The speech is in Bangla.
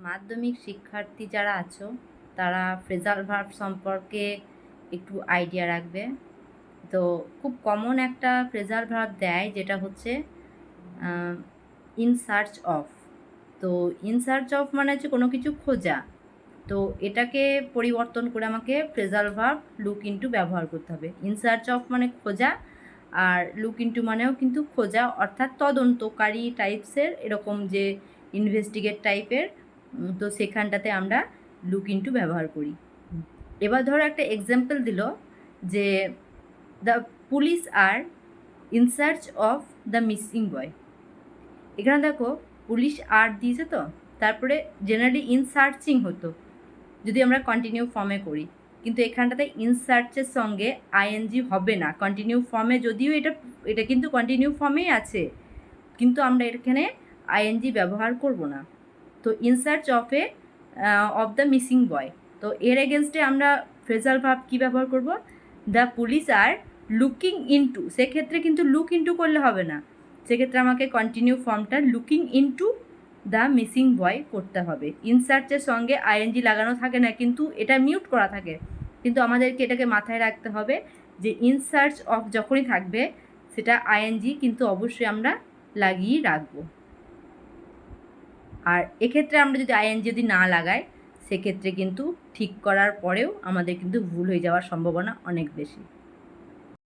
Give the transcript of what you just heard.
মাধ্যমিক শিক্ষার্থী যারা আছো তারা ফ্রেজাল ভার্ব সম্পর্কে একটু আইডিয়া রাখবে। তো খুব কমন একটা ফ্রেজাল ভার্ব দেয় যেটা হচ্ছে ইন সার্চ অফ। তো ইন সার্চ অফ মানে হচ্ছে কোনো কিছু খোঁজা। তো এটাকে পরিবর্তন করে আমাকে ফ্রেজাল ভার্ব লুক ইনটু ব্যবহার করতে হবে। ইন সার্চ অফ মানে খোঁজা, আর লুক ইনটু মানেও কিন্তু খোঁজা, অর্থাৎ তদন্তকারী টাইপসের, এরকম যে ইনভেস্টিগেট টাইপের। তো সেখানটাতে আমরা লুক ইনটু ব্যবহার করি। এবার ধরো একটা এক্সাম্পল দিল যে the police are in search of the missing boy. এখানে দেখো পুলিশ আর দিয়েছে, তো তারপরে জেনারেলি ইন সার্চিং হতো যদি আমরা কন্টিনিউ ফর্মে করি, কিন্তু এখানটাতে ইন সার্চের সঙ্গে আইএনজি হবে না। কন্টিনিউ ফর্মে যদিও এটা কিন্তু কন্টিনিউ ফর্মেই আছে, কিন্তু আমরা এখানে আইএনজি ব্যবহার করব না। তো in search of the missing boy, তো এর এগেনস্টে আমরা ফ্রেজাল ভার্ব কী ব্যবহার করব? The police are looking into. সেক্ষেত্রে কিন্তু লুক ইনটু করলে হবে না, সেক্ষেত্রে আমাকে কন্টিনিউ ফর্মটা লুকিং ইনটু দ্য মিসিং বয় করতে হবে। ইনসার্চের সঙ্গে আইএনজি লাগানো থাকে না, কিন্তু এটা মিউট করা থাকে, কিন্তু আমাদেরকে এটাকে মাথায় রাখতে হবে যে ইনসার্চ অফ যখনই থাকবে সেটা আইএনজি কিন্তু অবশ্যই আমরা লাগিয়ে রাখবো। আর এক্ষেত্রে আমরা যদি আইএনজি যদি না লাগাই, সেক্ষেত্রে কিন্তু ঠিক করার পরেও আমাদের কিন্তু ভুল হয়ে যাওয়ার সম্ভাবনা অনেক বেশি।